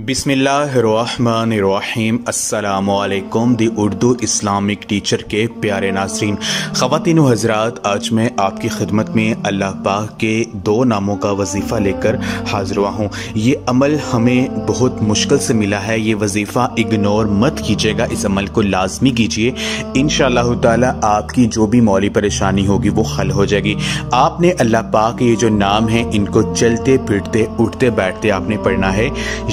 बिस्मिल्लाहिर्रहमानिर्रहीम। अस्सलामुअलैकुम। दी Urdu Islamic teacher के प्यारे नाज़रीन, ख़वातीन व हज़रात, आज मैं आपकी खिदमत में अल्लाह पाक के दो नामों का वजीफ़ा लेकर हाज़िर हुआ हूँ। ये अमल हमें बहुत मुश्किल से मिला है, ये वजीफ़ा इग्नोर मत कीजिएगा, इस अमल को लाजमी कीजिए। इंशाअल्लाह ताला आपकी जो भी मौली परेशानी होगी वो हल हो जाएगी। आपने अल्लाह पाक के ये जो नाम है इनको चलते फिरते उठते बैठते आपने पढ़ना है।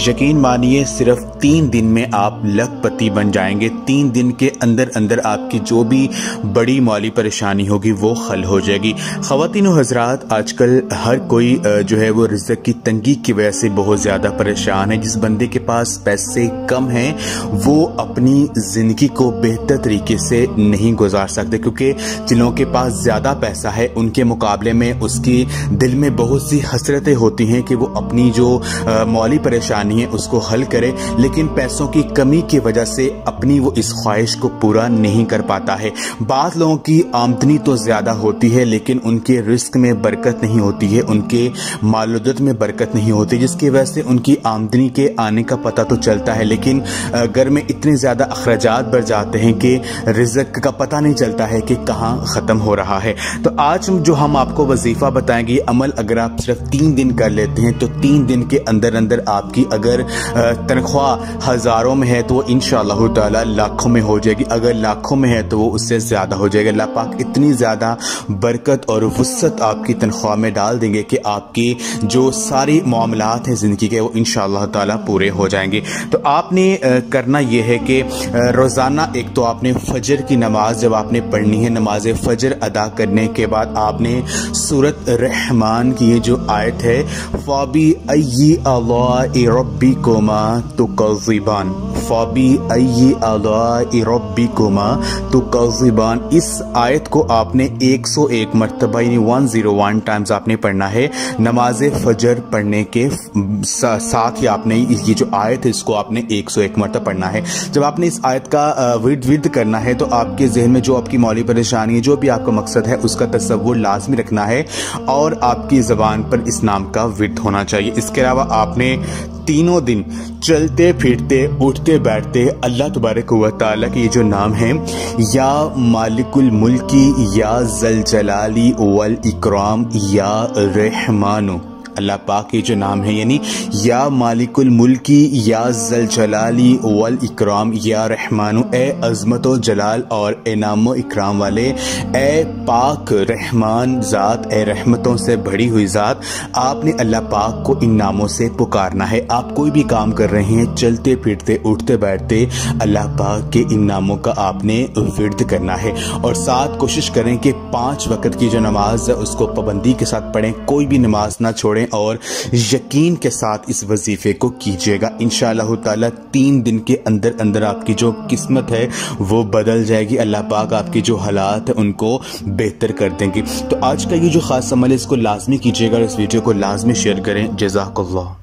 यकीन मानिए सिर्फ 3 दिन में आप लखपति बन जाएंगे। 3 दिन के अंदर अंदर आपकी जो भी बड़ी माली परेशानी होगी वो हल हो जाएगी। ख़वातीन व हज़रात, आजकल हर कोई जो है वो रिज़्क़ की तंगी की वजह से बहुत ज़्यादा परेशान है। जिस बंदे के पास पैसे कम हैं वो अपनी ज़िंदगी को बेहतर तरीके से नहीं गुजार सकते, क्योंकि जिनों के पास ज़्यादा पैसा है उनके मुकाबले में उसकी दिल में बहुत सी हसरतें होती हैं कि वो अपनी जो मौली परेशानी है उसको हल करे, लेकिन पैसों की कमी की वजह से अपनी वो इस ख्वाहिश को पूरा नहीं कर पाता है। बात लोगों की आमदनी तो ज़्यादा होती है लेकिन उनके रिस्क में बरकत नहीं होती है, उनके मालूदत में बरकत नहीं होती, जिसकी वजह से उनकी आमदनी के आने का पता तो चलता है लेकिन घर में इतने ज़्यादा अखराजात बढ़ जाते हैं कि रिज़्क़ का पता नहीं चलता है कि कहाँ ख़त्म हो रहा है। तो आज जो हम आपको वजीफ़ा बताएंगे, अमल अगर आप सिर्फ 3 दिन कर लेते हैं तो 3 दिन के अंदर अंदर आपकी अगर तनख्वाह हज़ारों में है तो इंशाअल्लाह ताला लाखों में हो जाएगी, अगर लाखों में है तो वो उससे ज़्यादा हो जाएगा। अल्लाह पाक इतनी ज़्यादा बरकत और वुसअत आपकी तनख्वाह में डाल देंगे कि आपकी जो सारी मामलात हैं ज़िंदगी के वो इंशाअल्लाह ताला पूरे हो जाएंगे। तो आपने करना ये है कि रोज़ाना एक तो आपने फजर की नमाज जब आपने पढ़नी है, नमाज फजर अदा करने के बाद आपने सूरत रहमान की ये जो आयत है, फ़बी अय्यी आलाइ रब्बिकुमा तुकज़्ज़िबान, फ़बी अय्यी आलाइ रब्बिकुमा तुकज़्ज़िबान, इस आयत को आपने 101 मरतबा यानी 101 टाइम्स आपने पढ़ना है। नमाज फजर पढ़ने के साथ ही आपने ये जो आयत है इसको आपने 101 मरतबा पढ़ना है। जब आपने इस आयत का विर्द करना है तो आपके जहन में जो आपकी मौली परेशानी है, जो भी आपका मकसद है, उसका तसव्वुर लाजमी रखना है और आपकी ज़बान पर इस नाम का विर्द होना चाहिए। इसके अलावा आपने तीनों दिन चलते फिरते उठते बैठते अल्लाह तबारक व तआला के ये जो नाम है, या मालिकुल मुल्की या जल जलाली वल इकराम या रहमानो, अल्लाह पाक के जो नाम है यानी या मालिकुल मुल्की या जल जलाली वल इकराम या रहमानो, ए अज़मत व जलाल और इनाम व इकराम वाले, ए पाक रहमान ज़ात, ए रहमतों से भरी हुई ज़ात, आपने अल्लाह पाक को इन नामों से पुकारना है। आप कोई भी काम कर रहे हैं, चलते फिरते उठते बैठते अल्लाह पाक के इन नामों का आपने विर्द करना है और साथ कोशिश करें कि 5 वक़्त की जो नमाज है उसको पाबंदी के साथ पढ़ें, कोई भी नमाज ना छोड़ें और यकीन के साथ इस वजीफे को कीजिएगा। इंशाअल्लाह ताला 3 दिन के अंदर अंदर आपकी जो किस्मत है वो बदल जाएगी। अल्लाह पाक आपके जो हालात है उनको बेहतर कर देंगे। तो आज का ये जो खास अमल है इसको लाजमी कीजिएगा और इस वीडियो को लाजमी शेयर करें। जज़ाकल्लाह।